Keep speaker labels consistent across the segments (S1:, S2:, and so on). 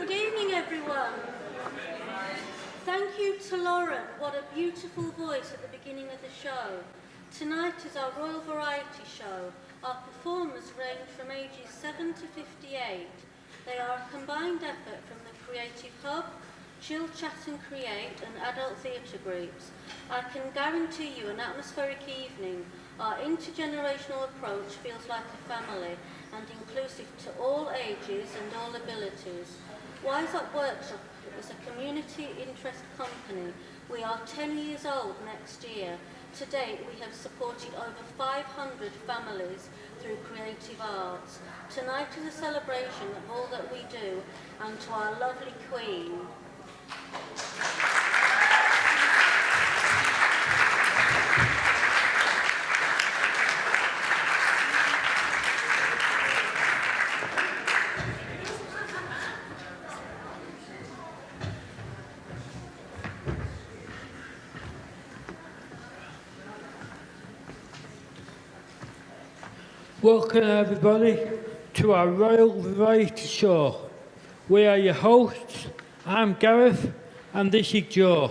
S1: Good evening, everyone. Thank you to Lauren. What a beautiful voice at the beginning of the show. Tonight is our Royal Variety Show. Our performers range from ages 7 to 58. They are a combined effort from the Creative Hub, Chill Chat and Create and adult theatre groups. I can guarantee you an atmospheric evening. Our intergenerational approach feels like a family and inclusive to all ages and all abilities. Wise Up Workshop is a community interest company. We are 10 years old next year. To date, we have supported over 500 families through creative arts. Tonight is a celebration of all that we do and to our lovely Queen.
S2: Welcome everybody to our Royal Variety Show. We are your hosts. I'm Gareth and this is Joe.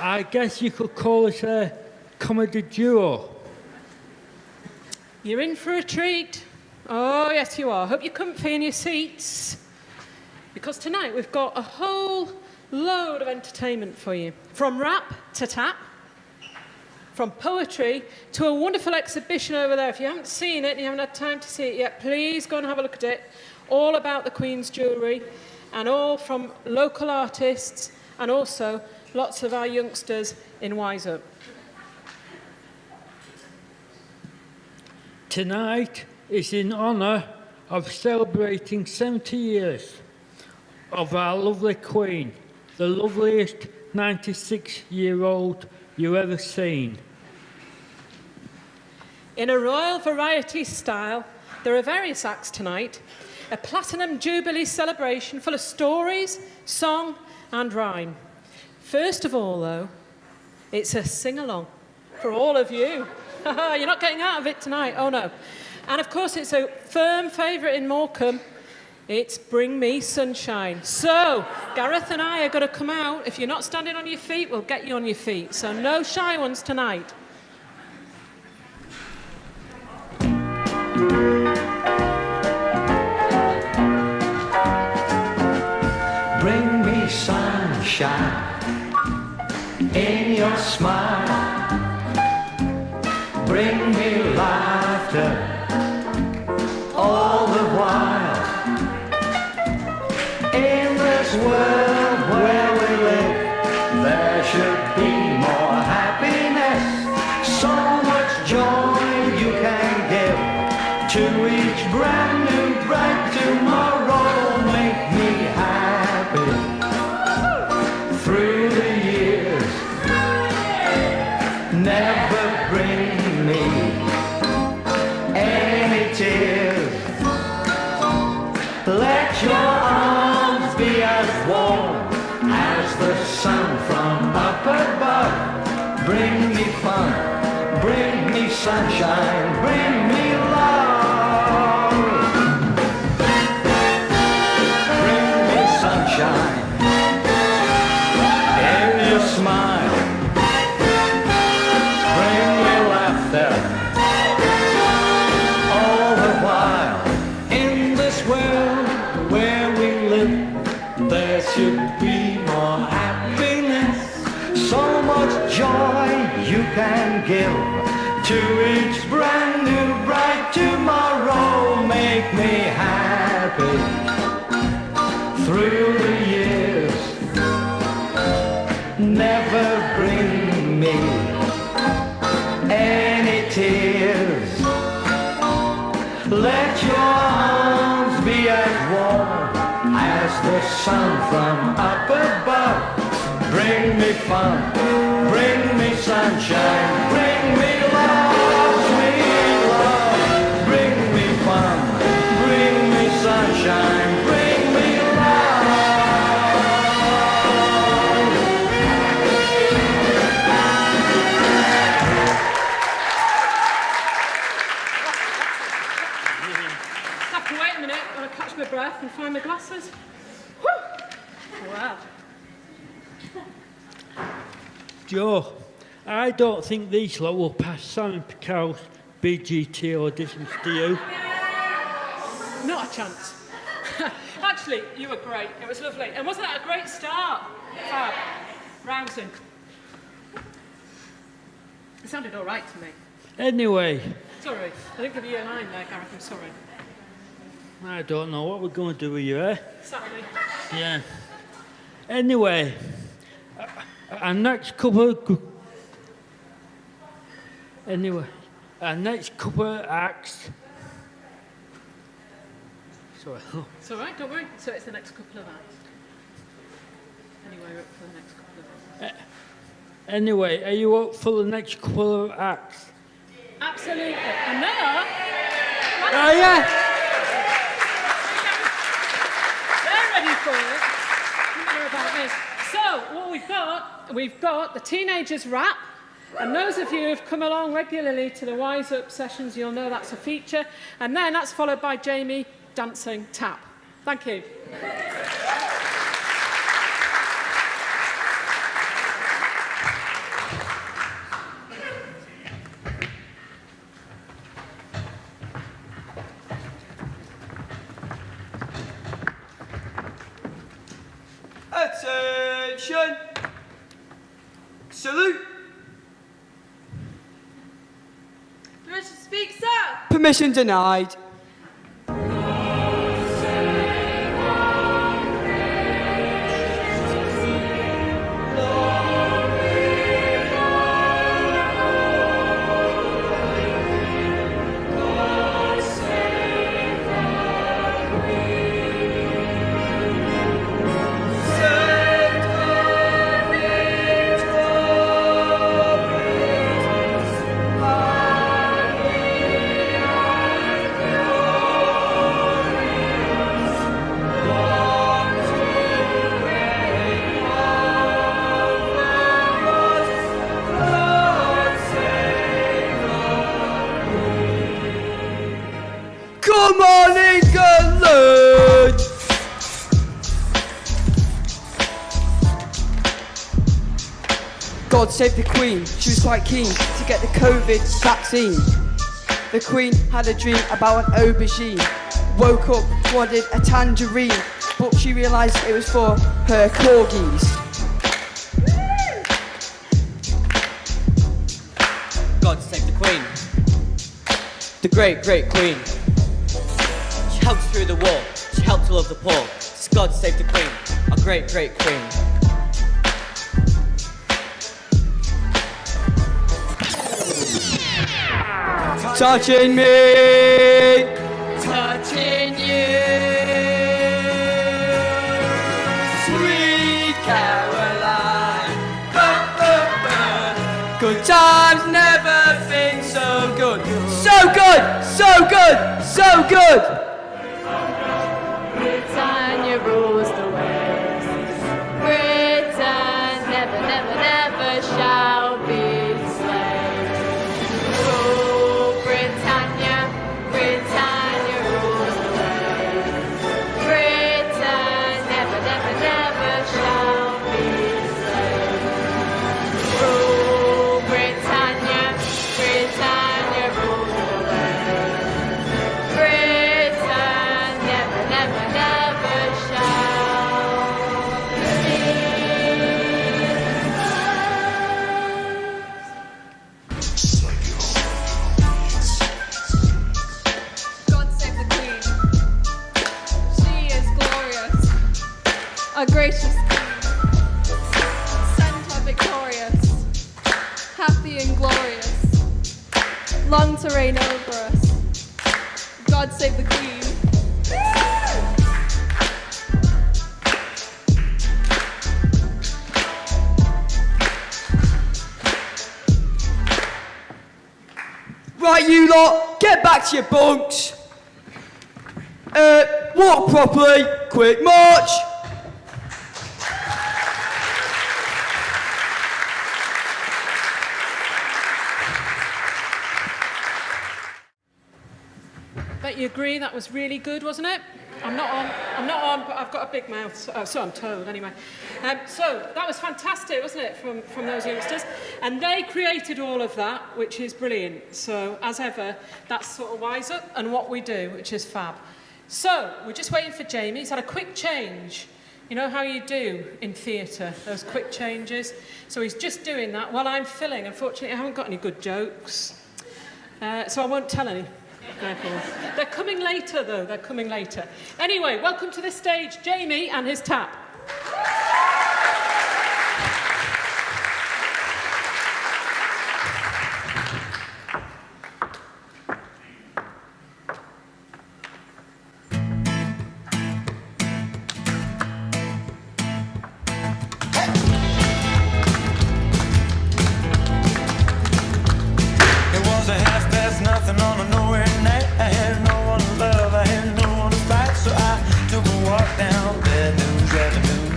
S2: I guess you could call us a comedy duo.
S3: You're in for a treat. Oh, yes, you are. Hope you're comfy in your seats. Because tonight we've got a whole load of entertainment for you. From rap to tap, from poetry to a wonderful exhibition over there. If you haven't seen it and you haven't had time to see it yet, please go and have a look at it. All about the Queen's jewellery and all from local artists and also lots of our youngsters in Wise Up.
S2: Tonight is in honour of celebrating 70 years of our lovely Queen, the loveliest 96-year-old you ever seen.
S3: In a royal variety style, there are various acts tonight. A Platinum Jubilee celebration full of stories, song and rhyme. First of all, though, it's a sing-along for all of you. You're not getting out of it tonight, oh no. And of course, it's a firm favourite in Morecambe. It's Bring Me Sunshine. So, Gareth and I are going to come out. If you're not standing on your feet, we'll get you on your feet. So no shy ones tonight.
S4: Bring me sunshine in your smile. Bring me laughter all the while. In this world where we live, there should be more happiness. So much joy you can give to each brand new bright tomorrow. Make me happy through the years. Never bring me any tears. Let your arms be as warm as the sun from up above. Bring me fun, bring me sunshine, bring me love. Bring me sunshine in your smile. Bring me laughter all the while. In this world where we live, there should be more happiness. So much joy you can give to each brand new bright tomorrow. Make me happy through the years. Never bring me any tears. Let your arms be as warm as the sun from up above. Bring me fun, bring me sunshine, bring me love, sweet love. Bring me fun, bring me sunshine, bring me love.
S3: minute while I catch my breath and find my glasses. Whew! Wow.
S2: Joe, I don't think these lot will pass Simon Picard's BGT auditions, do you?
S3: Not a chance. Actually, you were great. It was lovely. And wasn't that a great start? Fab. Rousing. It sounded all right to me.
S2: Anyway,
S3: Sorry, I didn't give you a line there, Gareth. I'm sorry.
S2: I don't know what we're going to do with you, eh?
S3: Saturday.
S2: Yeah. Anyway, our next couple of... Anyway, our next couple of acts... Sorry.
S3: It's all right, don't worry. So it's the next couple of acts. Anyway, we're up for the next couple of acts.
S2: Anyway, are you up for the next couple of acts?
S3: Absolutely. And they are...
S2: Oh, yeah!
S3: They're ready for it. You know about this. So, what we've got the teenagers rap, and those of you who've come along regularly to the Wise Up sessions, you'll know that's a feature, and then that's followed by Jamie dancing tap. Thank you.
S5: Attention! Salute!
S6: Permission to speak, sir.
S5: Permission denied. Come on, England! God save the Queen, she was quite keen to get the COVID vaccine. The Queen had a dream about an aubergine. Woke up, wanted a tangerine, but she realised it was for her corgis.
S7: God save the Queen. The great, great Queen. She helped through the war. She helped all of the poor. It's God save the Queen, our great, great Queen.
S5: Touching me, touching you, sweet Caroline. Good times never been so good, so good, so good, so good.
S6: Britannia rules the waves. Britain never, never, never shall be slaves. Rule Britannia, Britannia rules the waves. Britain never, never, never shall be slaves. Rule Britannia, Britannia rules the waves. Britain never, never, never shall be slaves. God save the Queen. She is glorious, a gracious Queen, sent her victorious, happy and glorious, long to reign over us. God save the Queen.
S5: Right, you lot, get back to your bunks. Walk properly, quick march.
S3: Bet you agree that was really good, wasn't it? I'm not on, but I've got a big mouth, so I'm told anyway. So that was fantastic, wasn't it, from those youngsters? And they created all of that, which is brilliant. So, as ever, that's sort of Wise Up and what we do, which is fab. So, we're just waiting for Jamie. He's had a quick change. You know how you do in theatre, those quick changes? So he's just doing that while I'm filling. Unfortunately, I haven't got any good jokes, so I won't tell any. They're coming later, though. They're coming later. Anyway, welcome to the stage, Jamie and his tap.
S4: Nothing on a nowhere night. I had no one to love, I had no one to fight. So I took a walk down Bad News Avenue.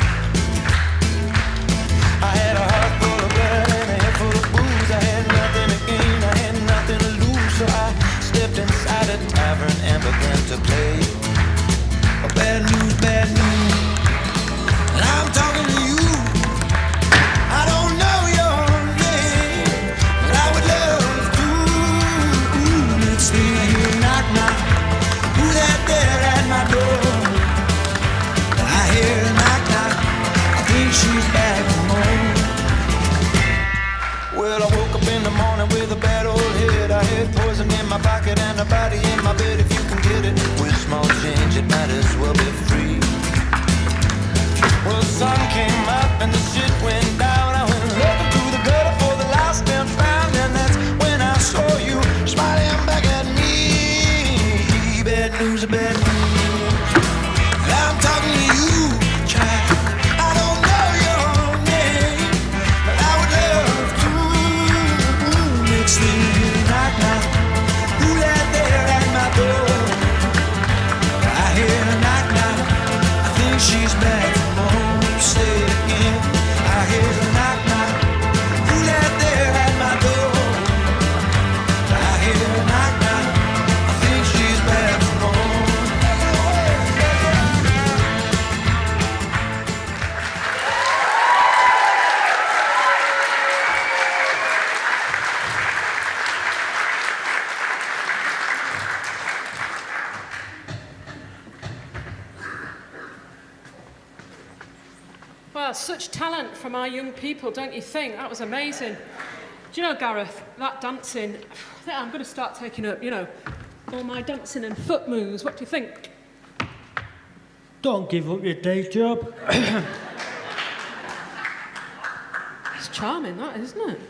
S4: I had a heart full of blood and a head full of booze. I had nothing to gain, I had nothing to lose. So I stepped inside a tavern and began to play bad news, bad news. And I'm talking to you. I don't know your name, but I would love knock, knock. Who's that there at my door? I hear a knock, knock. I think she's back from home. Well, I woke up in the morning with a bad old head. I had poison in my pocket and a body in my bed. If you can get it with small change, it might as well be free. Well, the sun came up and the shit went down. I went looking through the gutter for the lost and found, and that's when I saw you smiling back at me. Bad news, bad news. I'm talking to you, child. I don't know your name, but I would love to. Next thing you knock, knock. Who that there at my door? I hear a knock, knock. I think she's back from home. Say it again. I hear a knock, knock. Who that there at my door? I hear a knock, knock. I think she's back from home.
S3: Well, such talent from our young people, don't you think? That was amazing. Do you know, Gareth, that dancing, I'm going to start taking up, all my dancing and foot moves. What do you think?
S2: Don't give up your day job.
S3: It's charming, that, isn't it?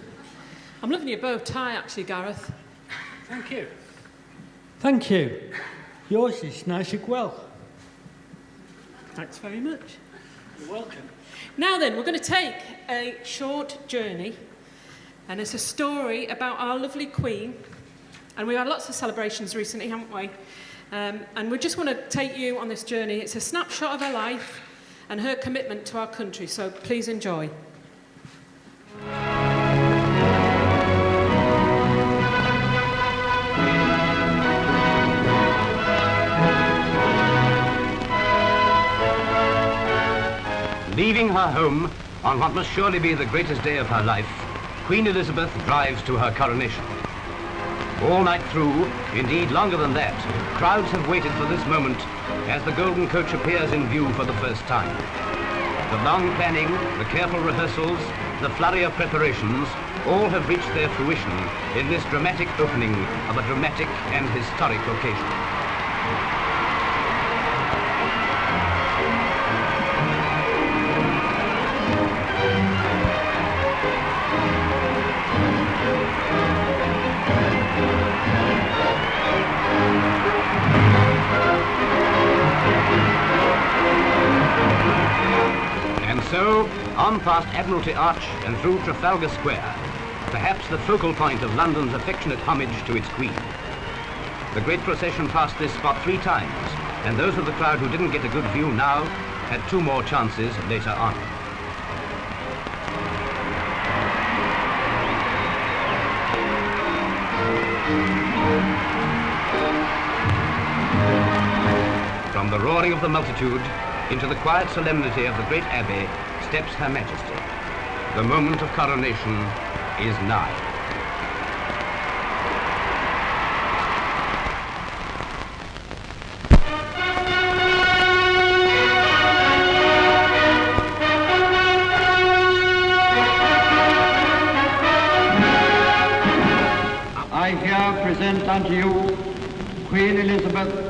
S3: I'm loving your bow tie, actually, Gareth.
S2: Thank you. Thank you. Yours is nice as well.
S3: Thanks very much.
S2: You're welcome.
S3: Now then, we're going to take a short journey, and it's a story about our lovely Queen. And we've had lots of celebrations recently, haven't we? And we just want to take you on this journey. It's a snapshot of her life and her commitment to our country, so please enjoy.
S8: Leaving her home on what must surely be the greatest day of her life, Queen Elizabeth drives to her coronation. All night through, indeed longer than that, crowds have waited for this moment as the golden coach appears in view for the first time. The long planning, the careful rehearsals, the flurry of preparations, all have reached their fruition in this dramatic opening of a dramatic and historic occasion. So, on past Admiralty Arch and through Trafalgar Square, perhaps the focal point of London's affectionate homage to its Queen. The great procession passed this spot 3 times, and those of the crowd who didn't get a good view now had 2 more chances later on. from the roaring of the multitude into the quiet solemnity of the great abbey steps Her Majesty. The moment of coronation is nigh.
S4: I here present unto you Queen Elizabeth,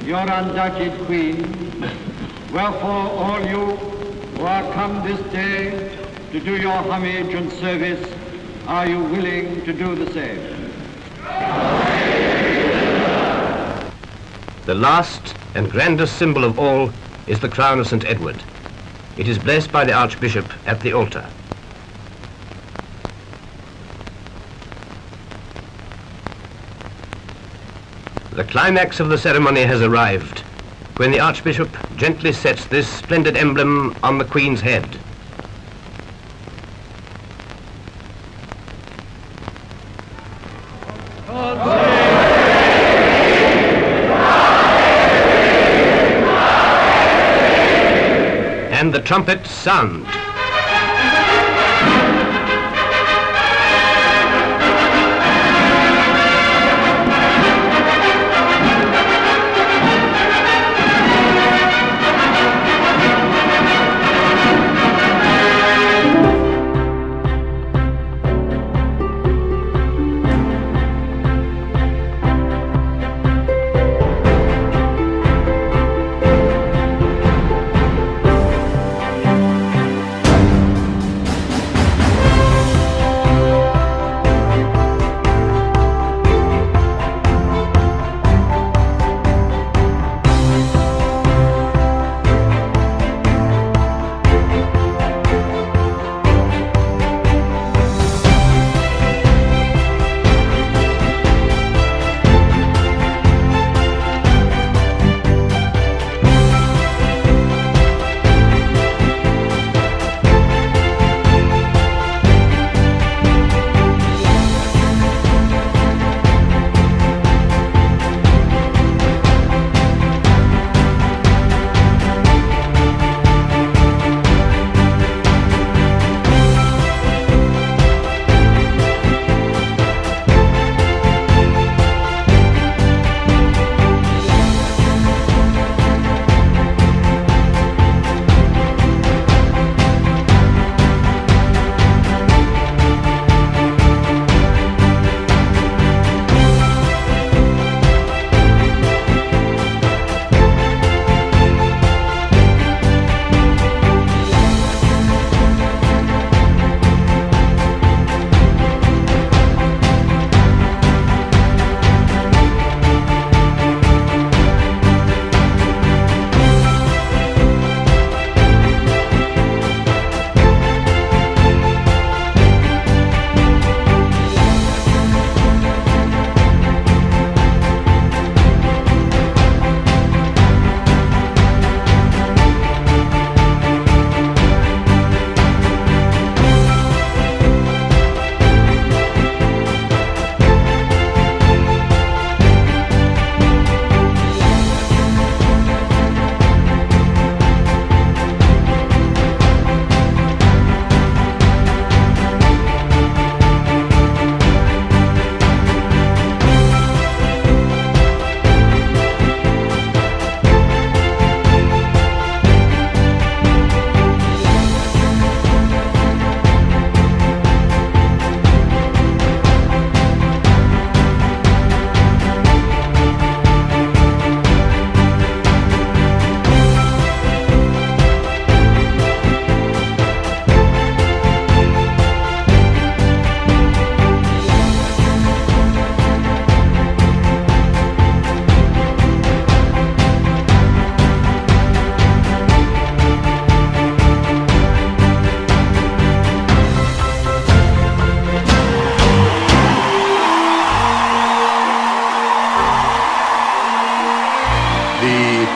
S4: your undoubted Queen. Wherefore all you who are come this day to do your homage and service, are you willing to do the same?
S8: The last and grandest symbol of all is the crown of St. Edward. It is blessed by the Archbishop at the altar. The climax of the ceremony has arrived when the Archbishop gently sets this splendid emblem on the Queen's head. And the trumpets sound.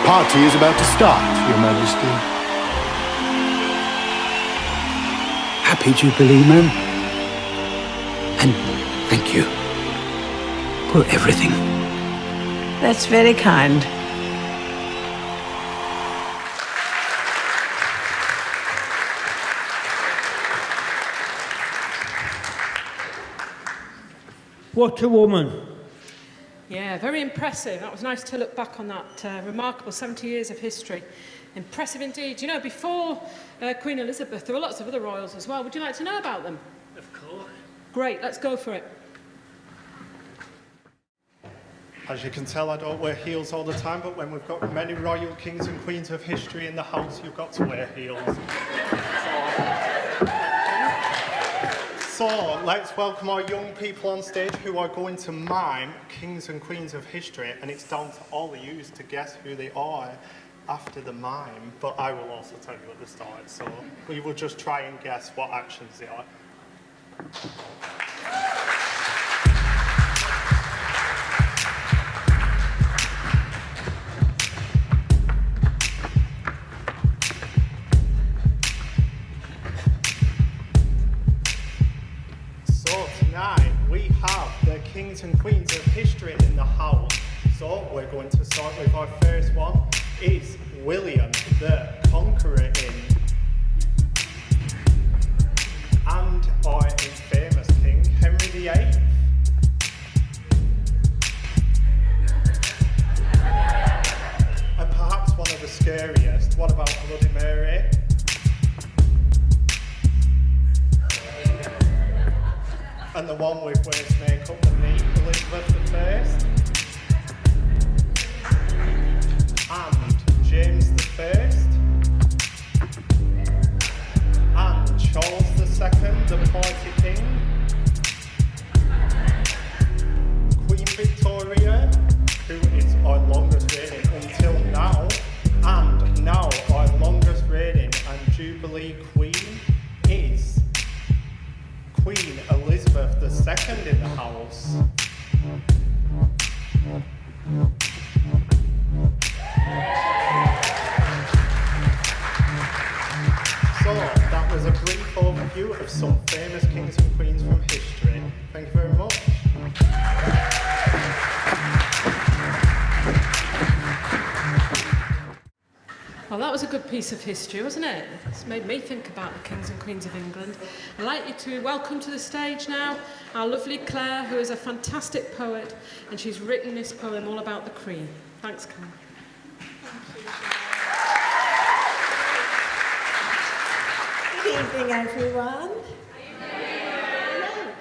S9: party is about to start, Your Majesty.
S10: Happy Jubilee, ma'am. And thank you for everything.
S11: That's very kind.
S2: What a woman.
S3: Yeah, very impressive. That was nice to look back on that remarkable 70 years of history. Impressive indeed. You know, before Queen Elizabeth, there were lots of other royals as well. Would you like to know about them?
S2: Of course.
S3: Great, let's go for it.
S11: As you can tell, I don't wear heels all the time, but when we've got many royal kings and queens of history in the house, you've got to wear heels. So let's welcome our young people on stage who are going to mime kings and queens of history, and it's down to all of you to guess who they are after the mime, but I will also tell you at the start, so we will just try and guess what actions they are. So tonight we have the kings and queens of history in the house. So we're going to start with our first one. Is William the Conqueror in? And our infamous king, Henry VIII. And perhaps one of the scariest, what about Bloody Mary? And the one with worse makeup than me, Elizabeth I. And James I. And Charles II, the party king. Queen Victoria, who is our longest reigning until now. And now our longest reigning and Jubilee Queen is Queen Elizabeth II in the house. So, that was a brief overview of some famous kings and queens from history. Thank you very much.
S3: Well, that was a good piece of history, wasn't it? It's made me think about the kings and queens of England. I'd like you to welcome to the stage now our lovely Claire, who is a fantastic poet, and she's written this poem all about the Queen. Thanks, Claire.
S12: Good evening, everyone. Hello.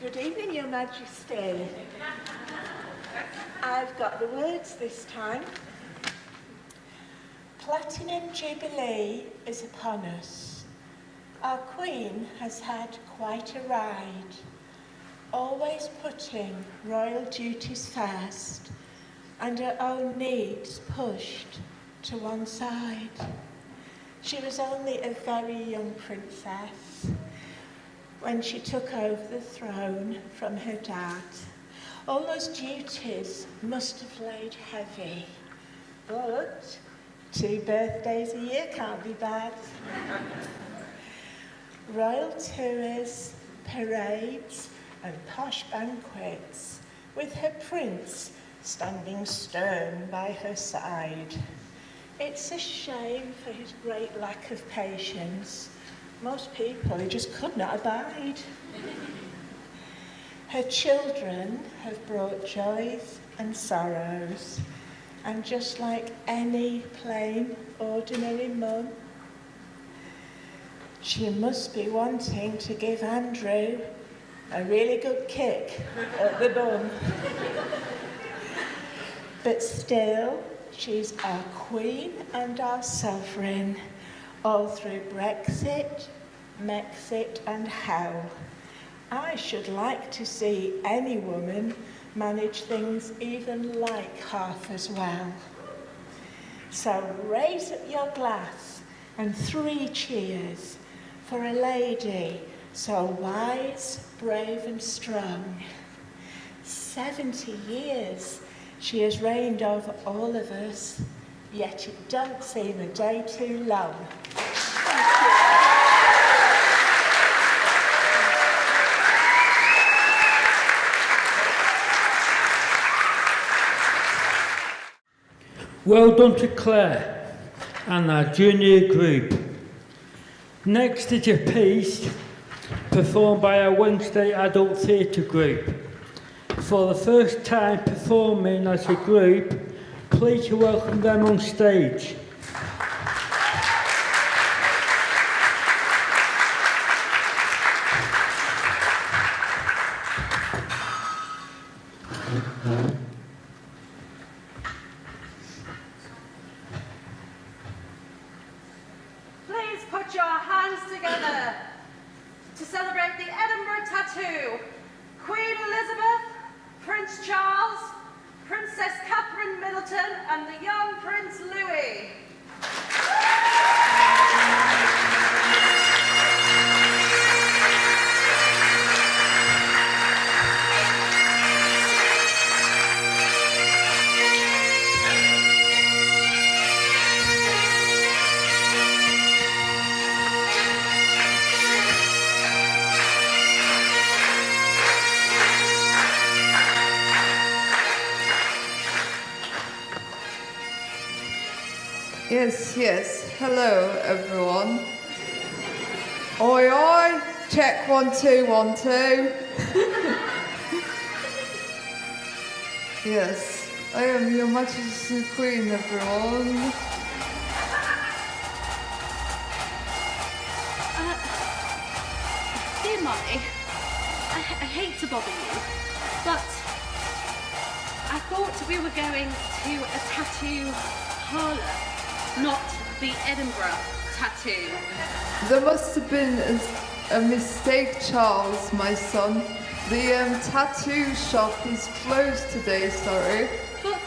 S12: Good evening, Your Majesty. I've got the words this time. Platinum Jubilee is upon us. Our Queen has had quite a ride, always putting royal duties first and her own needs pushed to one side. She was only a very young princess when she took over the throne from her dad. All those duties must have laid heavy, but 2 birthdays a year can't be bad. Royal tours, parades and posh banquets, with her prince standing stern by her side. It's a shame for his great lack of patience. Most people he just could not abide. Her children have brought joys and sorrows, and just like any plain, ordinary mum, she must be wanting to give Andrew a really good kick at the bum. But still, she's our queen and our sovereign, all through Brexit, Mexit and hell. I should like to see any woman manage things even like half as well. So raise up your glass and 3 cheers for a lady so wise, brave and strong. 70 years she has reigned over all of us, yet it don't seem a day too long.
S2: Well done to Claire and our junior group. Next is a piece performed by our Wednesday adult theatre group. for the first time performing as a group. Please welcome them on stage.
S13: Please put your hands together to celebrate the Edinburgh Tattoo. Queen Elizabeth, Prince Charles, Princess Catherine Middleton, and the young Prince Louis.
S14: Yes, yes. Hello, everyone. Oi, oi. Check 1 2 1 2. Yes, I am Your Majesty the Queen, everyone.
S15: Dear Molly, I hate to bother you, but I thought we were going to a tattoo parlour, not the Edinburgh tattoo.
S14: There must have been a mistake, Charles, my son. The tattoo shop is closed today, sorry.
S15: But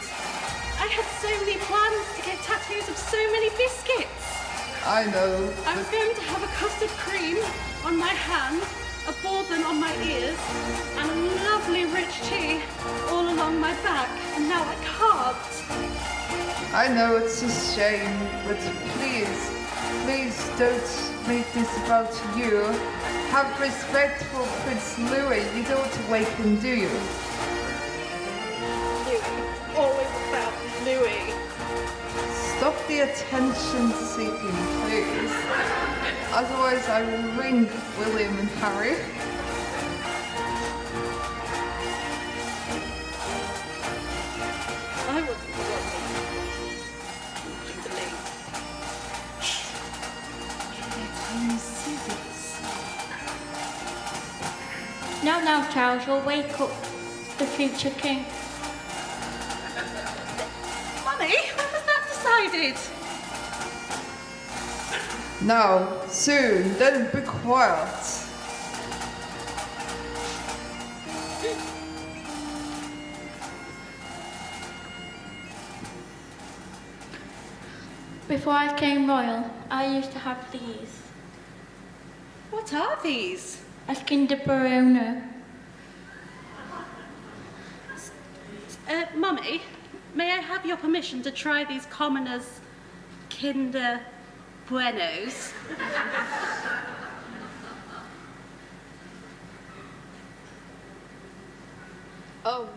S15: I had so many plans to get tattoos of so many biscuits.
S14: I know.
S15: I was going to have a custard cream on my hand, a bourbon on my ears, and a lovely rich tea all along my back, and now I can't.
S14: I know it's a shame, but please don't make this about you. Have respect for Prince Louis. You don't awaken, do you?
S15: Louis. Always about Louis.
S14: Stop the attention seeking, please. Otherwise I will ring William and Harry.
S15: I wasn't the
S16: Now, Charles, you'll wake up the future king.
S15: Mummy, when was that decided?
S14: Now, soon, then be quiet.
S16: Before I became royal, I used to have these.
S15: What are these?
S16: A Kinder Bueno.
S15: Mummy, may I have your permission to try these commoners' Kinder Buenos?
S14: Oh,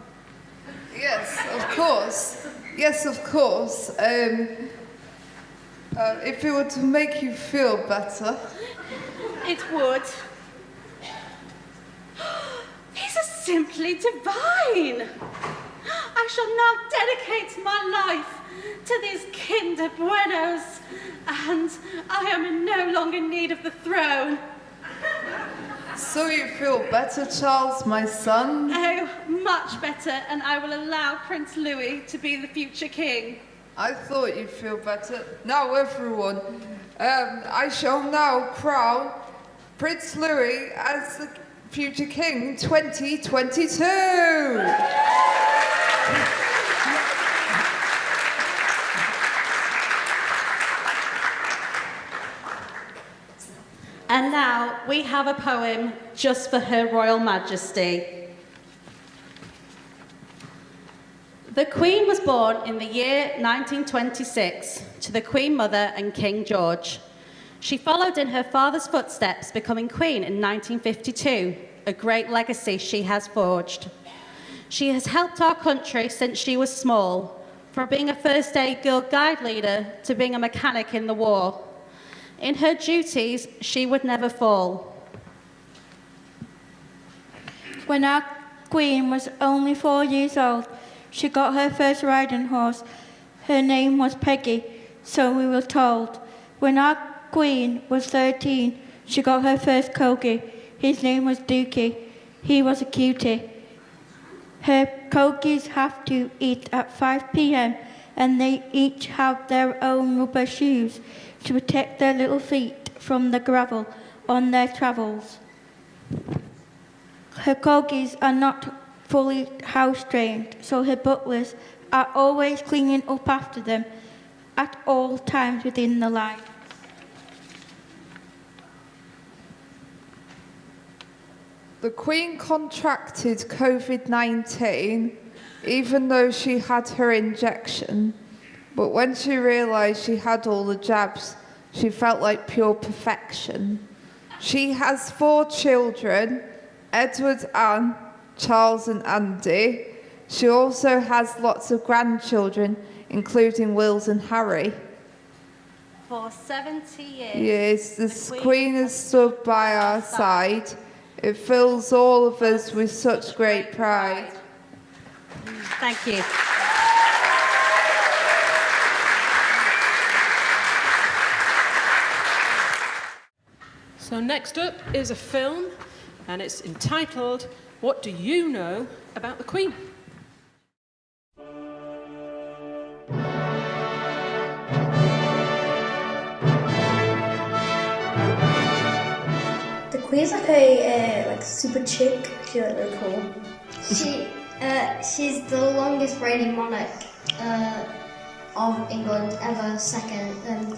S14: yes, of course. Yes, of course. If it were to make you feel better.
S15: It would. These are simply divine. I shall now dedicate my life to these Kinder Buenos, and I am in no longer need of the throne.
S14: So you feel better, Charles, my son?
S15: Oh, much better, and I will allow Prince Louis to be the future king.
S14: I thought you'd feel better. Now, everyone, I shall now crown Prince Louis as the future king 2022.
S13: And now we have a poem just for Her Royal Majesty. The Queen was born in the year 1926 to the Queen Mother and King George. She followed in her father's footsteps, becoming Queen in 1952, a great legacy she has forged. She has helped our country since she was small, from being a First Aid Guild guide leader to being a mechanic in the war. In her duties, she would never fall.
S16: When our
S17: Queen was only 4 years old. She got her first riding horse. Her name was Peggy, so we were told. When our Queen was 13, she got her first corgi. His name was Dookie. He was a cutie. Her corgis have to eat at 5 p.m. and they each have their own rubber shoes to protect their little feet from the gravel on their travels. Her corgis are not fully house-trained, so her butlers are always cleaning up after them at all times within the line.
S14: The Queen contracted COVID-19 even though she had her injection, but when she realised she had all the jabs, she felt like pure perfection. She has 4 children, Edward, Anne, Charles and Andy. She also has lots of grandchildren, including Wills and Harry.
S13: For 70 years,
S14: Yes, the Queen has stood by our side. It fills all of us with such great pride.
S13: Thank you.
S3: So next up is a film, and it's entitled, What Do You Know About the Queen?
S18: The Queen's like a super chick. She's like really cool.
S19: She's the longest reigning monarch of England ever, second, and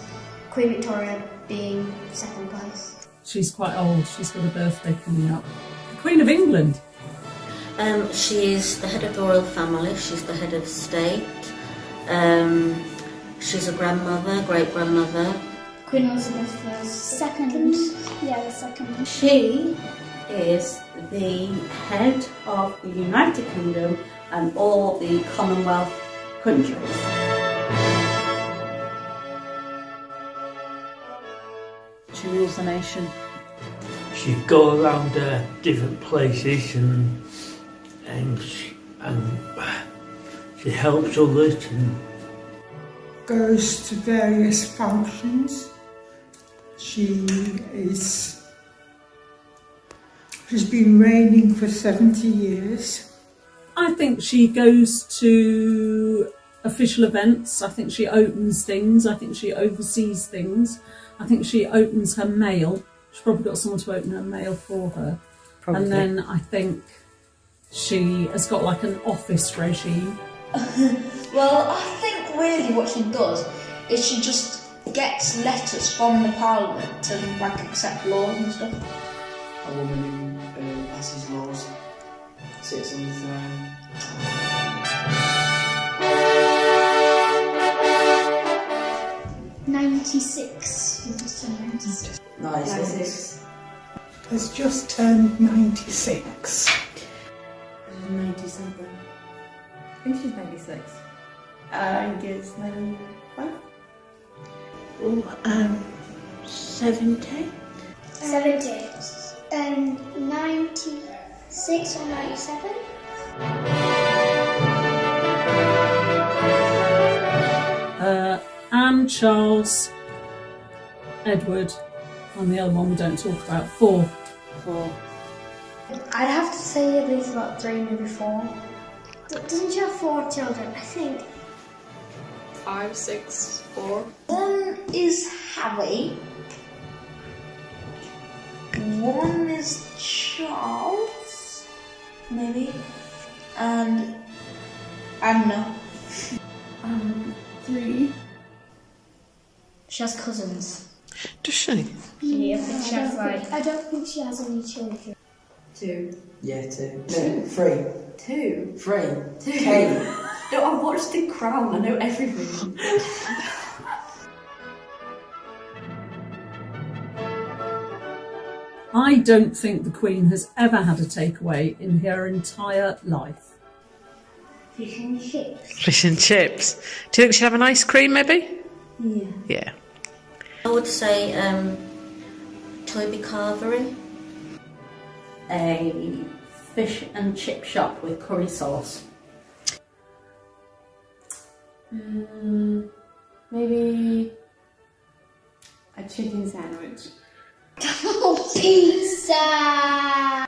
S19: Queen Victoria being second place.
S20: She's quite old. She's got a birthday coming up. The Queen of England.
S1: She's the head of the royal family. She's the head of state. She's a grandmother, great-grandmother.
S19: Queen Elizabeth was second. Yeah, the second.
S21: She is the head of the United Kingdom and all the Commonwealth countries.
S22: She rules the nation.
S2: She go around different places and she helps others and
S23: goes to various functions. She's been reigning for 70 years.
S20: I think she goes to official events. I think she opens things. I think she oversees things. I think she opens her mail. She's probably got someone to open her mail for her.
S22: Probably.
S20: And then I think she has got like an office regime.
S24: Well, I think really what she does is she just gets letters from the Parliament to like accept laws and stuff.
S25: A woman who passes laws, sits on the throne.
S19: 96.
S25: 96.
S23: Has just turned 96.
S22: 97. I think she's 96.
S21: I guess 95. Oh, 70.
S19: 70. And 96 or 97.
S20: Anne, Charles, Edward, and the other one we don't talk about. 4.
S19: I'd have to say at least about 3, maybe 4. Doesn't she have 4 children? I think
S6: 5, 6, 4.
S24: One is Harry. One is Charles, maybe, and Anna.
S19: 3. She has cousins.
S26: Does she?
S19: Yeah, I think she has I don't think she has any children.
S6: 2.
S25: Yeah, 2. No, 3.
S6: 2.
S25: 3.
S6: 2.
S25: Kate.
S6: No, I watched The Crown. I know everything.
S20: I don't think the Queen has ever had a takeaway in her entire life.
S19: Fish and chips.
S26: Fish and chips. Do you think she'd have an ice cream, maybe?
S19: Yeah.
S26: Yeah.
S1: I would say Toby Carvery.
S21: A fish and chip shop with curry sauce.
S4: Maybe a chicken sandwich.
S18: Pizza!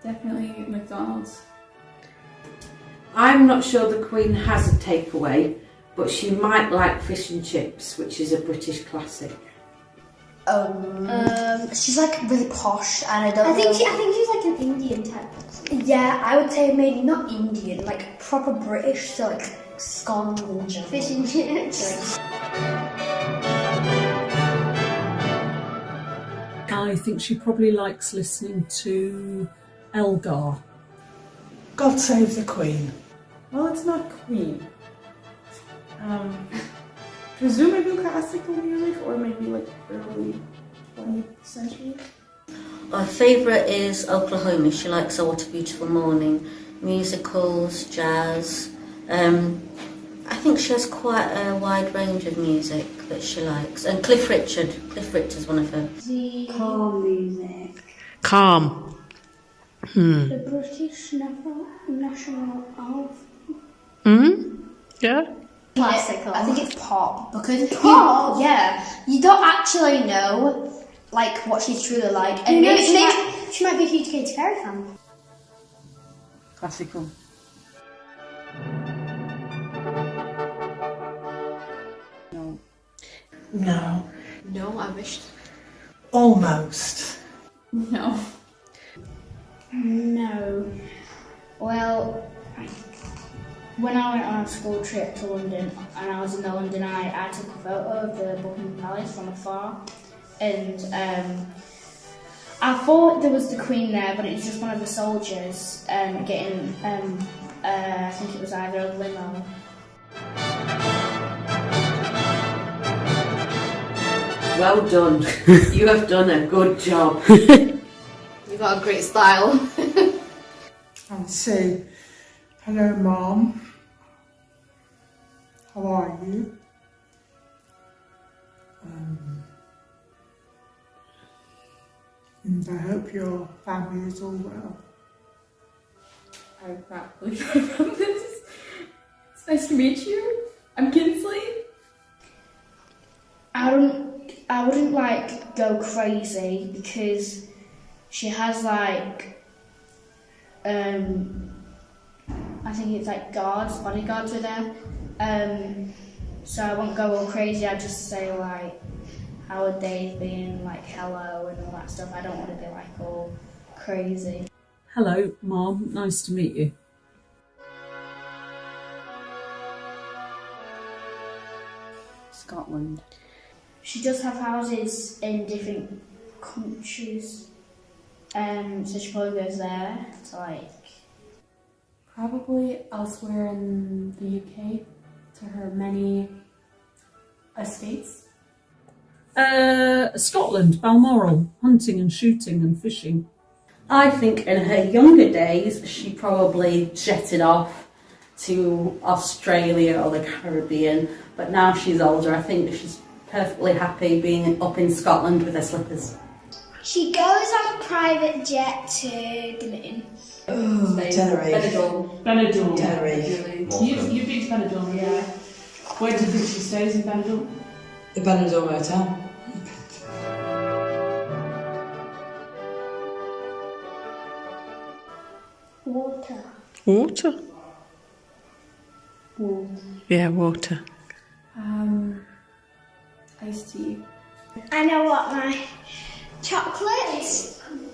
S4: Definitely McDonald's.
S5: I'm not sure the Queen has a takeaway, but she might like fish and chips, which is a British classic.
S24: She's like really posh, and I don't.
S18: I think she's like an Indian type.
S24: Yeah, I would say maybe not Indian, like proper British, so like scones and jam.
S18: Fish and chips.
S20: I think she probably likes listening to Elgar.
S23: God Save the Queen.
S4: Well, it's not Queen. Presumably classical music, or maybe like early 20th century.
S7: Her favourite is Oklahoma. She likes Oh What a Beautiful Morning, musicals, jazz. I think she has quite a wide range of music that she likes. And Cliff Richard's one of her.
S18: The calm music.
S26: Calm.
S18: The British national anthem.
S26: Yeah.
S24: Classical. I think it's pop because
S18: Pop?
S24: yeah, you don't actually know like what she's truly like, and maybe
S18: She might be a huge Katy Perry fan.
S22: Classical. No.
S23: No.
S6: No, I wished.
S23: Almost.
S6: No.
S18: No. Well, when I went on a school trip to London and I was in the London Eye, I took a photo of the Buckingham Palace from afar, and I thought there was the Queen there, but it was just one of the soldiers getting, I think it was either a limo.
S5: Well done. You have done a good job.
S6: You got a great style.
S23: And say, hello Mom. How are you? And I hope your family is all well.
S6: I probably from this. It's nice to meet you. I'm Kinsley.
S18: I wouldn't like go crazy because she has like I think it's like bodyguards with her. So I won't go all crazy. I'd just say like how a day's been, like hello and all that stuff. I don't want to be like all crazy.
S20: Hello, Mom. Nice to meet you.
S22: Scotland.
S18: She does have houses in different countries, so she probably goes there to like.
S4: Probably elsewhere in the UK to her many estates.
S20: Scotland, Balmoral, hunting and shooting and fishing.
S21: I think in her younger days, she probably jetted off to Australia or the Caribbean, but now she's older. I think she's perfectly happy being up in Scotland with her slippers.
S18: She goes on a private jet to the moon.
S22: Oh, Tenerife.
S6: Benidorm.
S22: Tenerife.
S6: You've been to Benidorm, yeah. Where do you think she stays in Benidorm?
S22: The Benidorm Hotel.
S18: Water.
S26: Water? Yeah, water.
S4: Iced tea.
S18: I know what my chocolate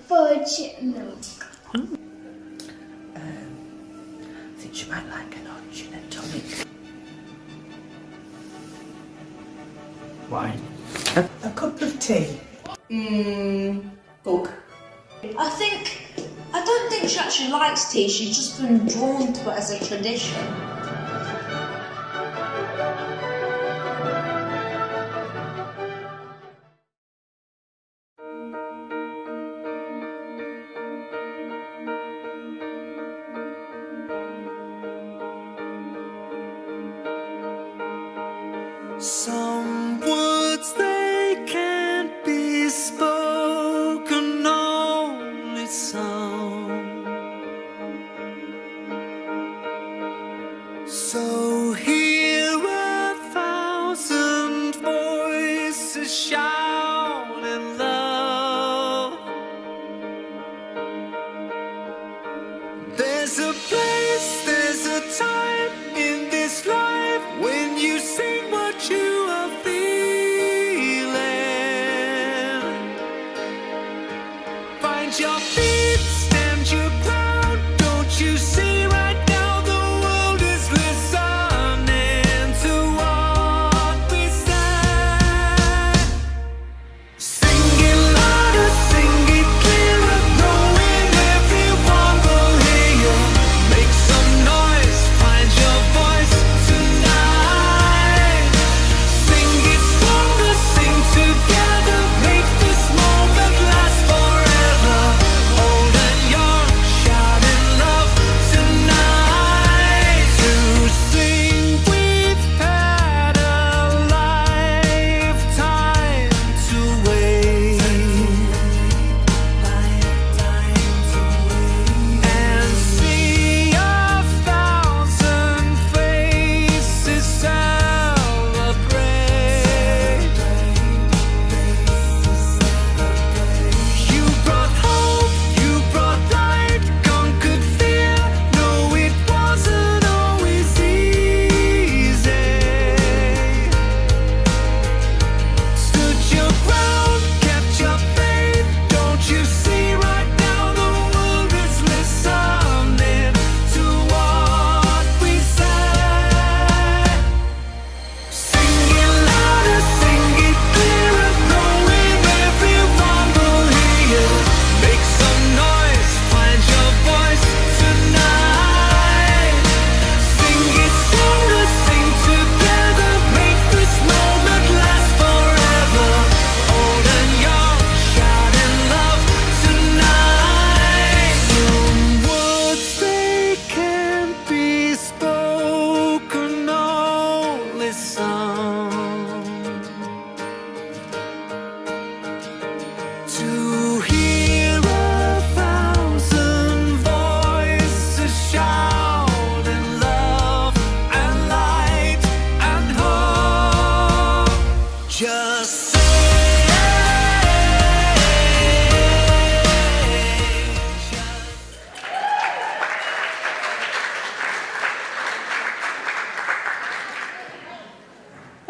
S18: fudge milk.
S22: I think she might like an orange gin and tonic.
S20: Wine.
S23: A cup of tea.
S24: Book. I don't think she actually likes tea. She's just been drawn to it as a tradition.
S8: Some words they can't be spoken, only sound.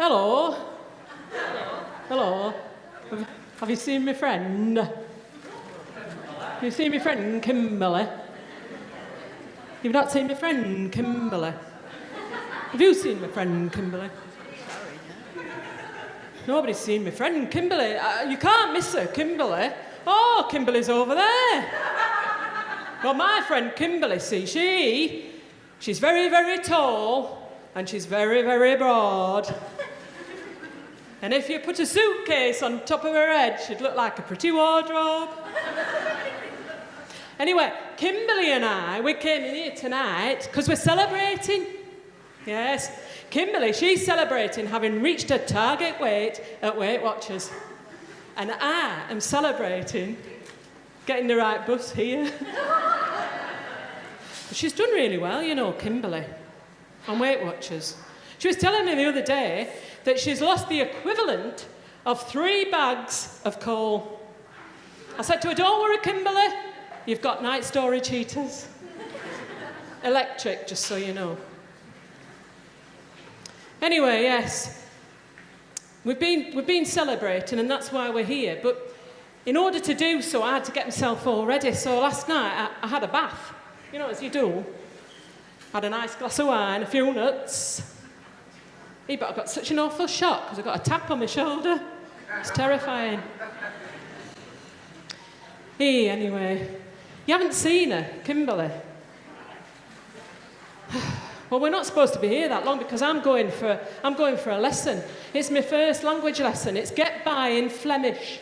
S3: Hello. Hello. Have you seen my friend? Have you seen my friend Kimberly? You've not seen my friend Kimberly? Have you seen my friend Kimberly? Nobody's seen my friend Kimberly. You can't miss her, Kimberly. Oh, Kimberly's over there. Well, my friend Kimberly, see, she's very, very tall and she's very, very broad. And if you put a suitcase on top of her head, she'd look like a pretty wardrobe. Anyway, Kimberly and I, we came in here tonight because we're celebrating. Yes, Kimberly, she's celebrating having reached her target weight at Weight Watchers. And I am celebrating getting the right bus here. She's done really well, you know, Kimberly, on Weight Watchers. She was telling me the other day that she's lost the equivalent of 3 bags of coal. I said to her, don't worry, Kimberly, you've got night storage heaters. Electric, just so you know. Anyway, yes, we've been celebrating and that's why we're here, but in order to do so, I had to get myself all ready. So last night, I had a bath, you know, as you do. Had a nice glass of wine, a few nuts. Hey, but I got such an awful shock because I got a tap on my shoulder. It's terrifying. Hey, anyway, you haven't seen her, Kimberly? Well, we're not supposed to be here that long because I'm going for a lesson. It's my first language lesson. It's get by in Flemish.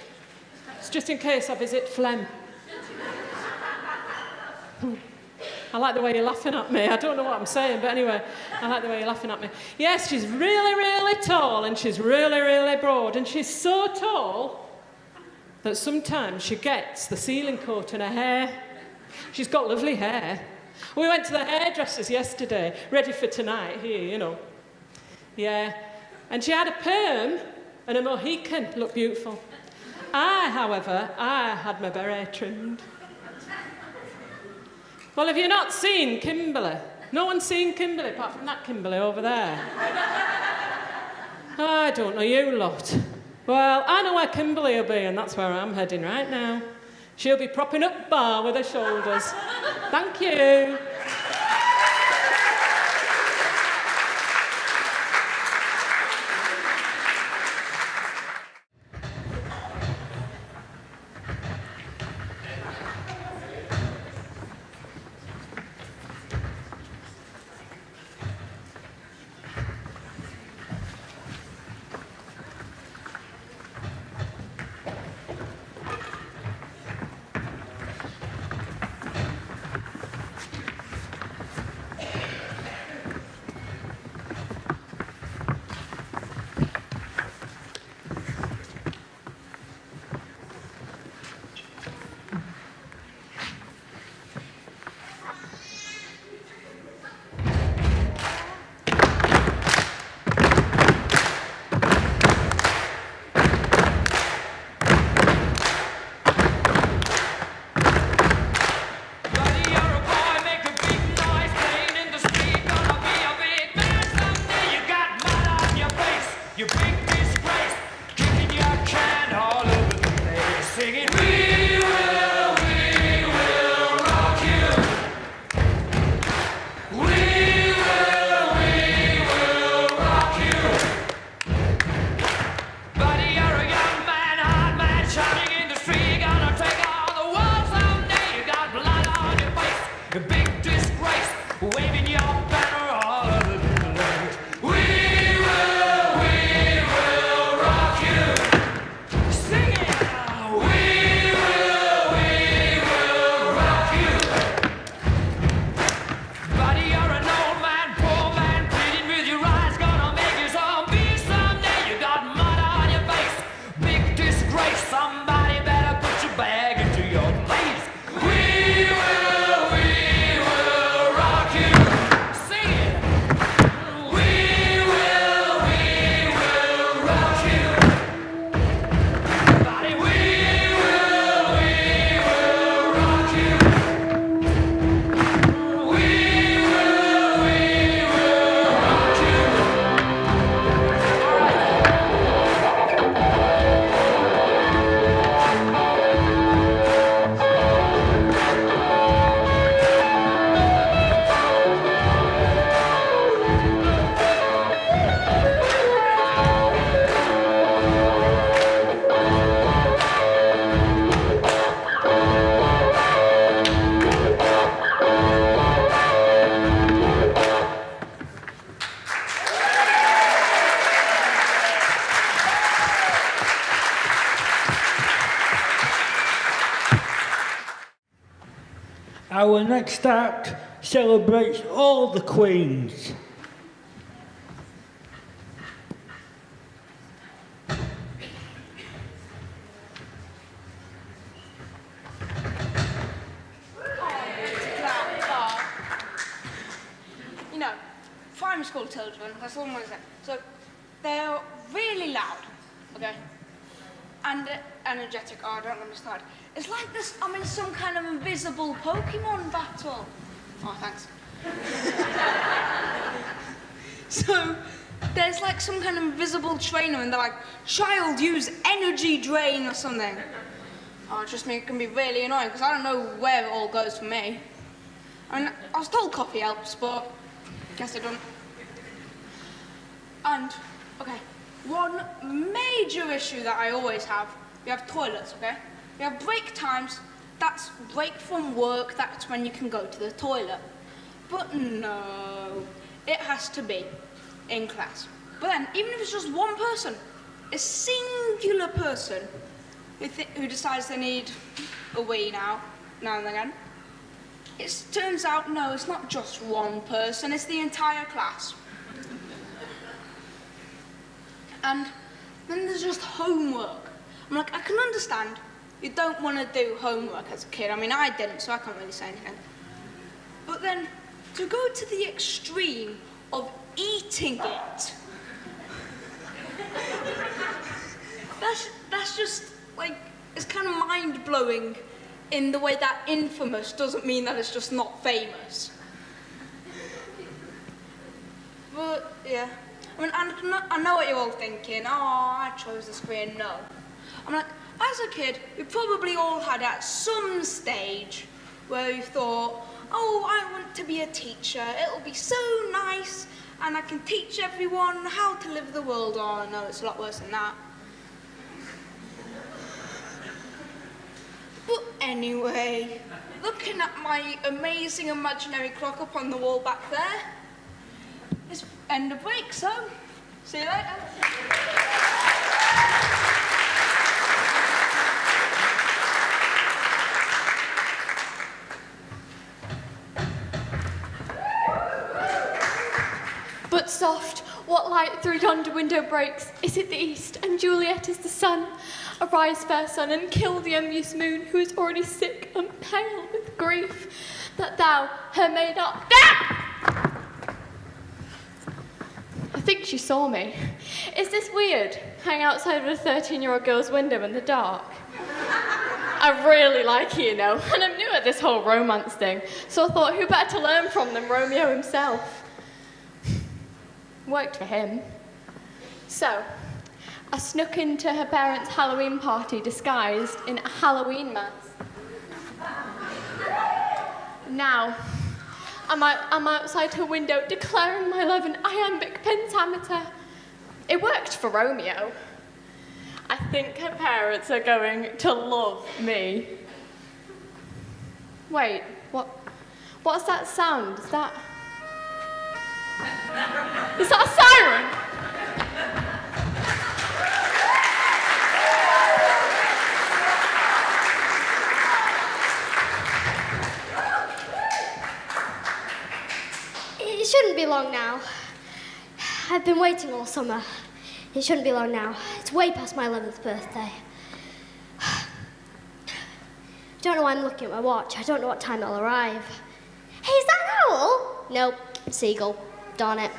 S3: It's just in case I visit Flem. I like the way you're laughing at me. I don't know what I'm saying, but anyway, I like the way you're laughing at me. Yes, she's really, really tall and she's really, really broad. And she's so tall that sometimes she gets the ceiling coat in her hair. She's got lovely hair. We went to the hairdressers yesterday, ready for tonight here, you know. Yeah. And she had a perm and a Mohican, looked beautiful. However, I had my beret trimmed. Well, have you not seen Kimberly? No one's seen Kimberly apart from that Kimberly over there. I don't know you lot. Well, I know where Kimberly will be and that's where I'm heading right now. She'll be propping up bar with her shoulders. Thank you.
S2: Our next act celebrates all the queens.
S9: You know, primary school children, that's all I'm going to say. So, they're really loud, okay? And energetic. Oh, I don't understand. It's like this, I'm in some kind of invisible Pokemon battle. Oh, thanks. So, there's like some kind of invisible trainer and they're like, child, use energy drain or something. Oh, it just mean it can be really annoying because I don't know where it all goes for me. I mean, I was told coffee helps, but guess it doesn't. And, okay, one major issue that I always have, we have toilets, okay? We have break times, that's break from work, that's when you can go to the toilet. But no, it has to be in class. But then, even if it's just one person, a singular person who decides they need a wee now and again, it turns out, no, it's not just one person, it's the entire class. And then there's just homework. I'm like, I can understand you don't want to do homework as a kid. I mean, I didn't, so I can't really say anything. But then, to go to the extreme of eating it, that's just, like, it's kind of mind-blowing in the way that infamous doesn't mean that it's just not famous. But, yeah. I mean, I know what you're all thinking. Oh, I chose the screen. No. I'm like, as a kid, we probably all had at some stage where we thought, oh, I want to be a teacher. It'll be so nice, and I can teach everyone how to live the world. Oh, no, it's a lot worse than that. But anyway, looking at my amazing imaginary clock up on the wall back there, it's end of break, so see you later.
S6: But soft, what light through yonder window breaks? Is it the east, and Juliet is the sun? Arise, fair sun, and kill the envious moon, who is already sick and pale with grief, that thou, her maid, art... Ah! I think she saw me. Is this weird, hang outside of a 13-year-old girl's window in the dark? I really like her, you know, and I'm new at this whole romance thing, so I thought, who better to learn from than Romeo himself? Worked for him. So, I snuck into her parents' Halloween party disguised in a Halloween mask. Now, I'm outside her window declaring my love in iambic pentameter. It worked for Romeo. I think her parents are going to love me. Wait, what's that sound? Is that a siren?
S19: It shouldn't be long now. I've been waiting all summer. It shouldn't be long now. It's way past my 11th birthday. I don't know why I'm looking at my watch. I don't know what time it'll arrive. Hey, is that an owl? Nope, seagull. Darn it.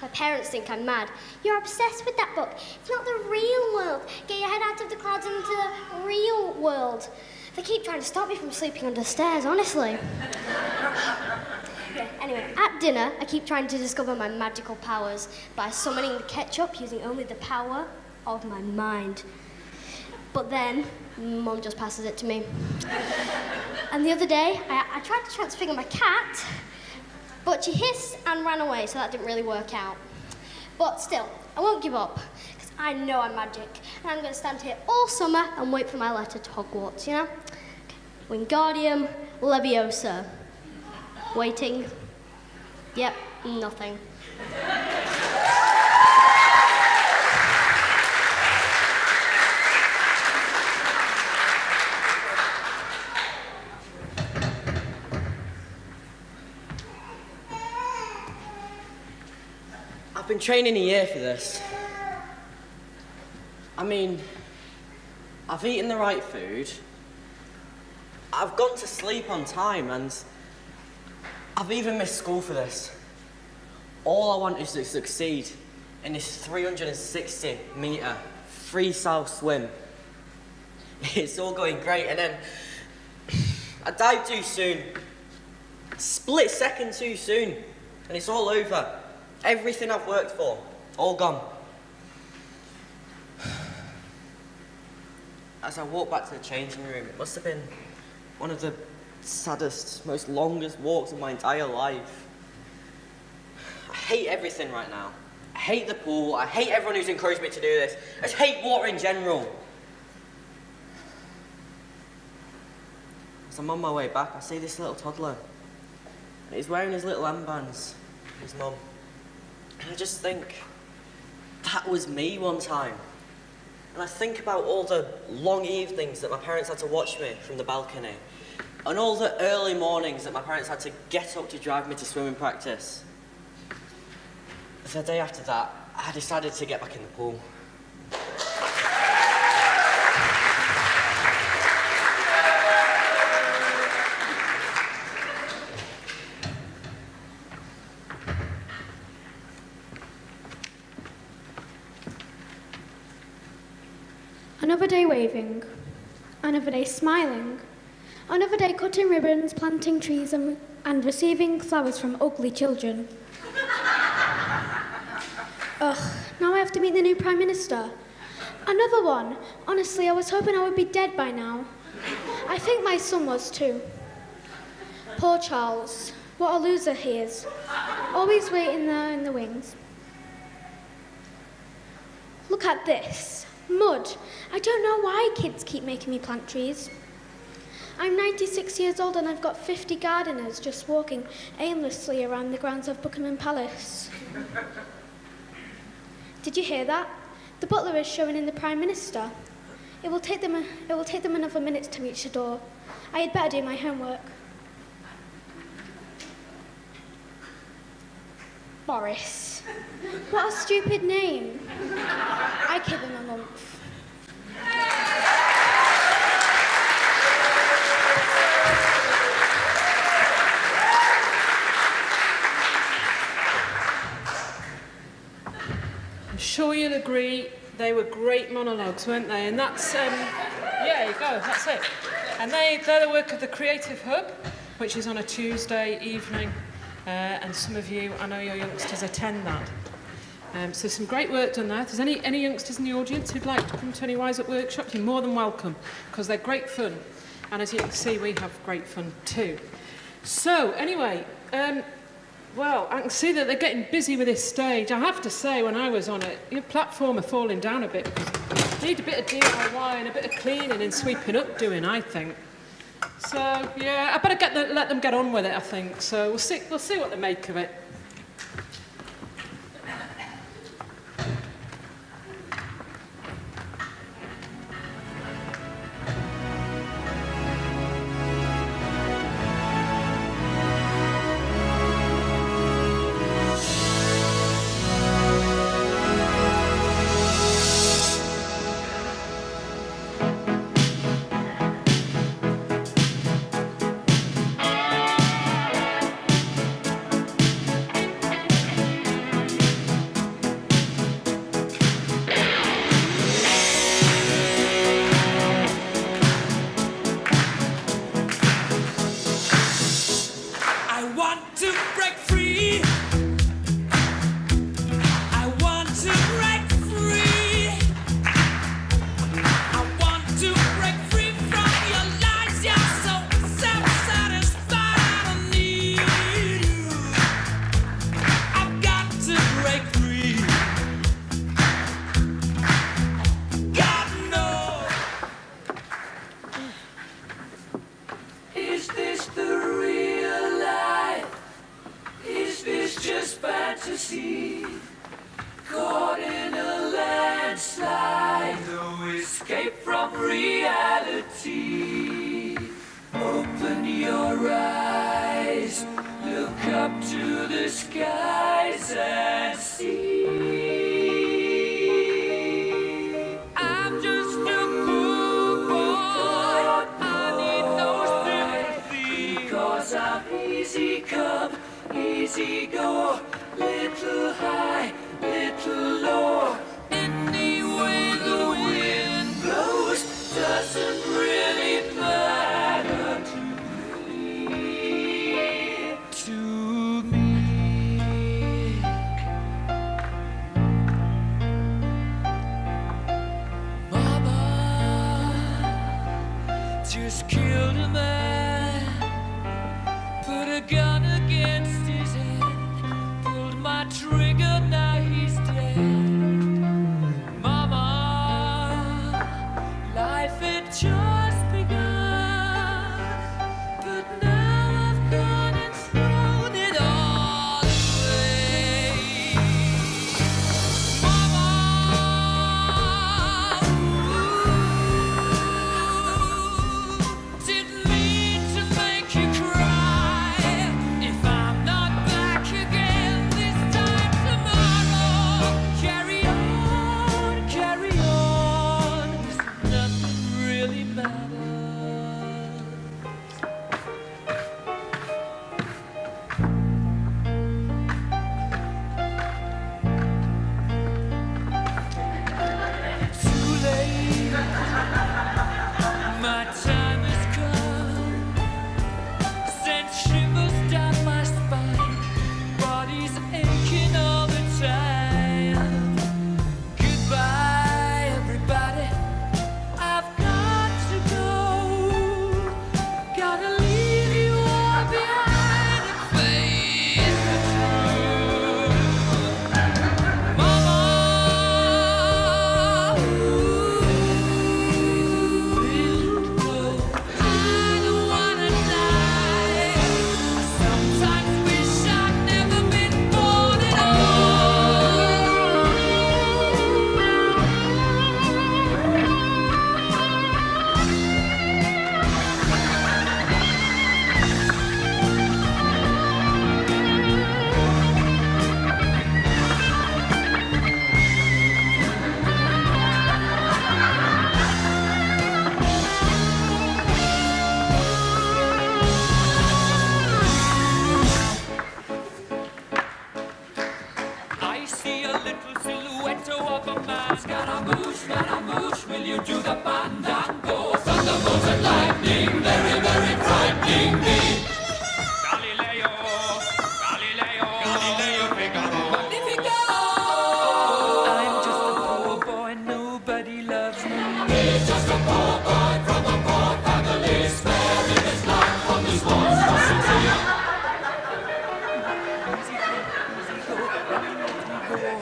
S19: My parents think I'm mad. You're obsessed with that book. It's not the real world. Get your head out of the clouds and into the real world. They keep trying to stop me from sleeping under stairs, honestly. Yeah, anyway, at dinner, I keep trying to discover my magical powers by summoning the ketchup using only the power of my mind. But then, Mum just passes it to me. And the other day, I tried to transfigure my cat, but she hissed and ran away, so that didn't really work out. But still, I won't give up, because I know I'm magic, and I'm going to stand here all summer and wait for my letter to Hogwarts, you know? Okay. Wingardium Leviosa. Waiting. Yep, nothing.
S10: been training a year for this. I mean, I've eaten the right food, I've gone to sleep on time, and I've even missed school for this. All I want is to succeed in this 360-metre freestyle swim. It's all going great, and then I died too soon. Split second too soon, and it's all over. Everything I've worked for, all gone. As I walked back to the changing room, it must have been one of the saddest, most longest walks of my entire life. I hate everything right now. I hate the pool, I hate everyone who's encouraged me to do this. I just hate water in general. As I'm on my way back, I see this little toddler. And he's wearing his little armbands, his mum. And I just think, that was me one time. And I think about all the long evenings that my parents had to watch me from the balcony. And all the early mornings that my parents had to get up to drive me to swimming practice. The day after that, I decided to get back in the pool.
S11: Another day waving, another day smiling, another day cutting ribbons, planting trees and receiving flowers from ugly children. Ugh, now I have to meet the new Prime Minister. Another one. Honestly, I was hoping I would be dead by now. I think my son was too. Poor Charles. What a loser he is. Always waiting there in the wings. Look at this. Mud. I don't know why kids keep making me plant trees. I'm 96 years old and I've got 50 gardeners just walking aimlessly around the grounds of Buckingham Palace. Did you hear that? The butler is showing in the Prime Minister. It will take them another minute to reach the door. I had better do my homework. Boris. What a stupid name. I gave him a month.
S3: I'm sure you'll agree they were great monologues, weren't they? And that's, yeah, you go, that's it. And they're the work of the Creative Hub, which is on a Tuesday evening. And some of you, I know your youngsters attend that. So some great work done there. If there's any youngsters in the audience who'd like to come to any Wise Up workshops, you're more than welcome, because they're great fun. And as you can see, we have great fun too. So anyway, well, I can see that they're getting busy with this stage. I have to say, when I was on it, your platform are falling down a bit, because you need a bit of DIY and a bit of cleaning and sweeping up doing, I think. So, yeah, I better let them get on with it, I think. So we'll see what they make of it.
S8: Caught in a landslide, no escape from reality. Open your eyes, look up to the skies and see. easy go, little high, little low. Any way the wind blows doesn't really matter to me. Mama just killed a man, put a gun against his head, pulled my trigger, now he's dead. Mama, life had just begun, but now I've gone and thrown it all away. Mama, didn't mean to make you cry. If I'm not back again this time tomorrow, carry on, nothing really matters. Too late, my time has come. Sent shivers down my spine, body's aching all the time. Goodbye, everybody, I've got to go. Gotta leave you all behind and face the truth. Mama, I don't wanna die. Sometimes wish I'd never been born at I see a little silhouette of a man. Scaramouche, will you do the fandango? Thunderbolt and lightning, very, very frightening me. Galileo, Figaro. Magnifico! I'm just a poor boy, nobody loves me. He's just a poor boy from a poor family, sparing his life from this monstrosity.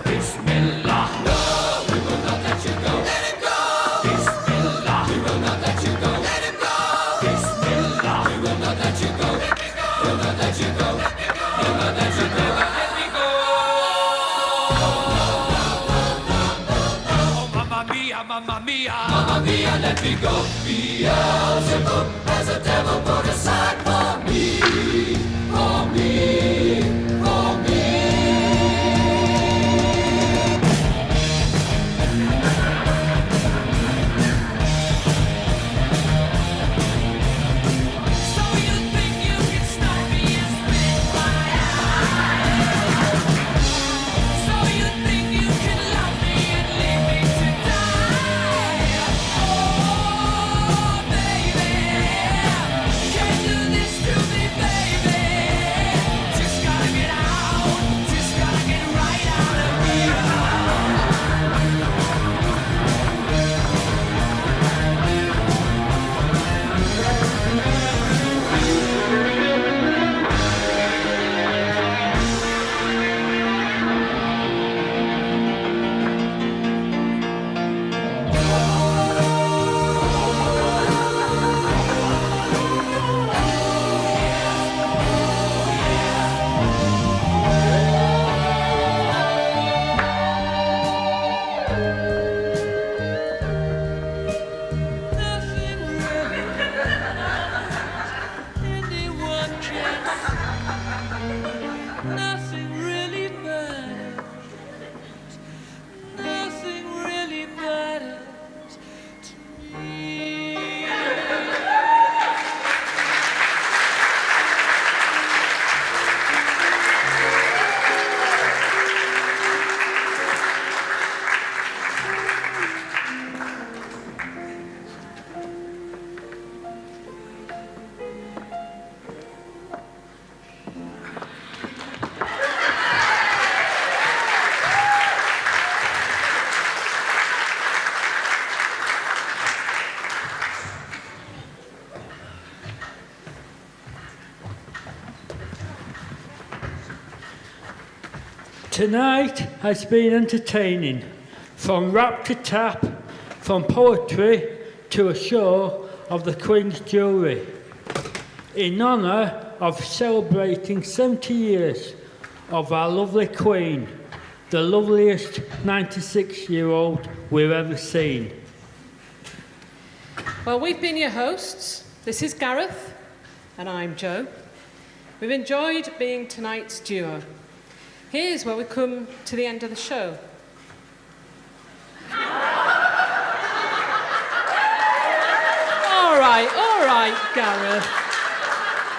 S8: Bismillah, no, we will not let you go. Let him go. Bismillah, we will not let you go. Let him go. Bismillah, we will not let you go. Let me go. We'll not let you go. Let me go. We'll not let you go. Let me go. Oh, mamma mia, mamma mia, mamma mia, let me go. Beelzebub has a devil put aside for me, for me, for me. So you think you can stop me and spit my eyes? So you think you can love me and leave me to die? Oh, baby, can't do this to me, baby. Just gotta get
S2: Tonight has been entertaining, from rap to tap, from poetry to a show of the Queen's jewellery. In honour of celebrating 70 years of our lovely Queen, the loveliest 96-year-old we've ever seen.
S3: Well, we've been your hosts. This is Gareth, and I'm Jo. We've enjoyed being tonight's duo. Here's where we come to the end of the show. All right, Gareth.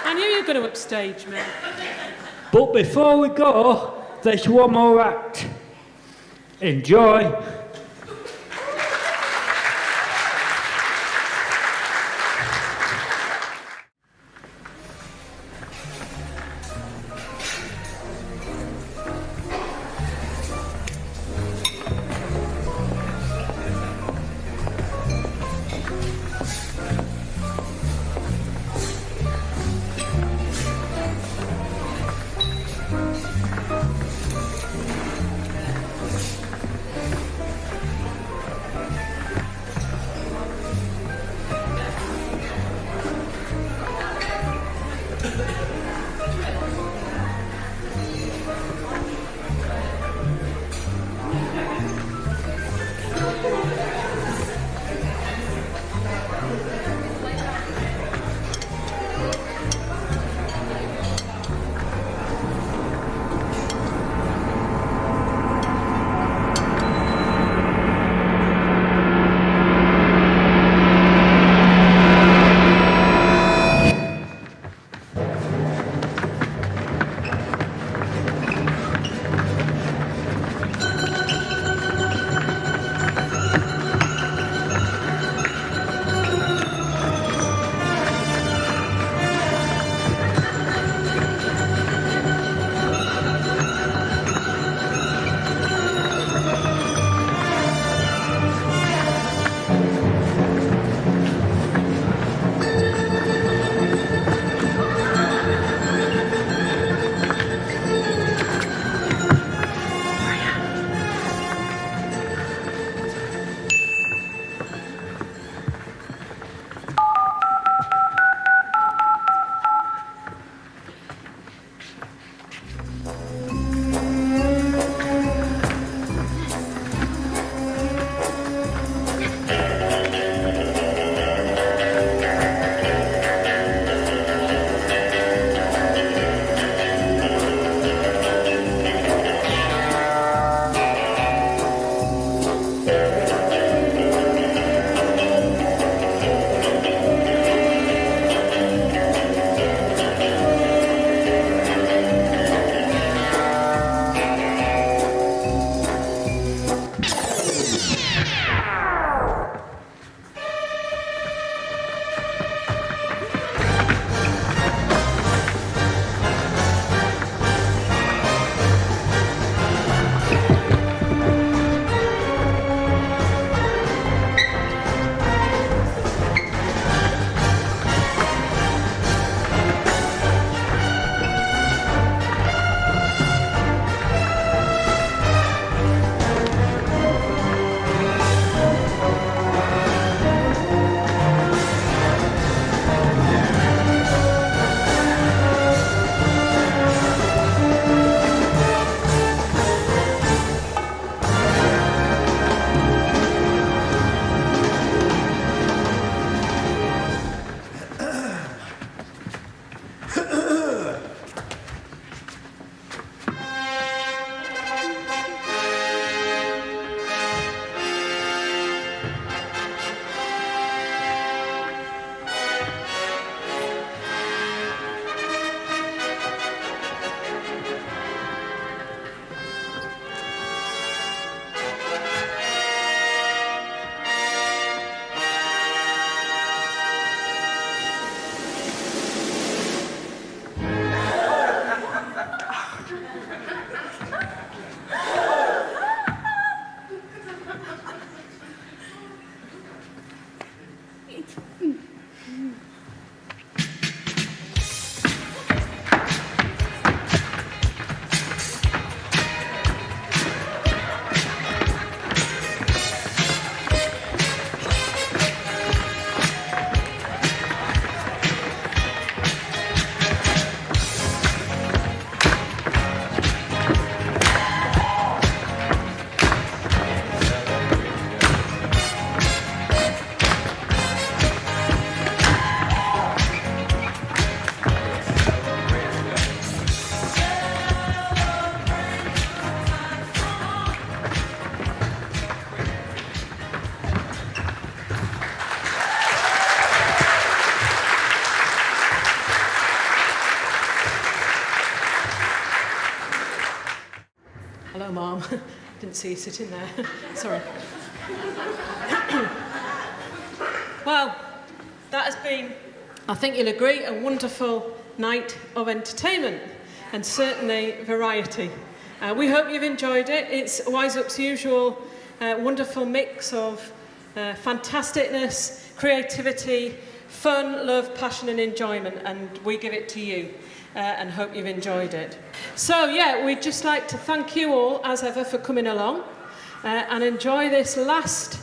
S3: I knew you were going to upstage me.
S2: But before we go, there's one more act. Enjoy.
S3: couldn't see you sitting there. Sorry. Well, that has been, I think you'll agree, a wonderful night of entertainment and certainly variety. We hope you've enjoyed it. It's Wise Up's usual wonderful mix of fantasticness, creativity, fun, love, passion and enjoyment, and we give it to you and hope you've enjoyed it. So yeah, we'd just like to thank you all as ever for coming along and enjoy this last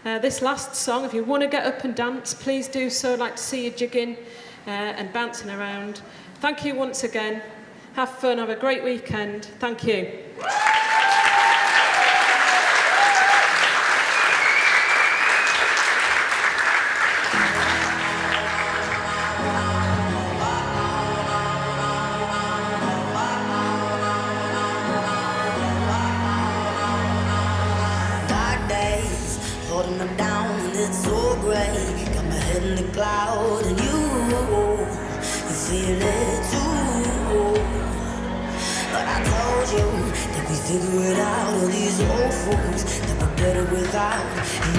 S3: song. If you want to get up and dance, please do so. I'd like to see you jigging and bouncing around. Thank you once again. Have fun, have a great weekend. Thank you.
S8: Dark days, holding me down, and it's so grey. Got my head in the cloud, and you feel it too. But I told you that we figure it out. All these old fools that we're better without.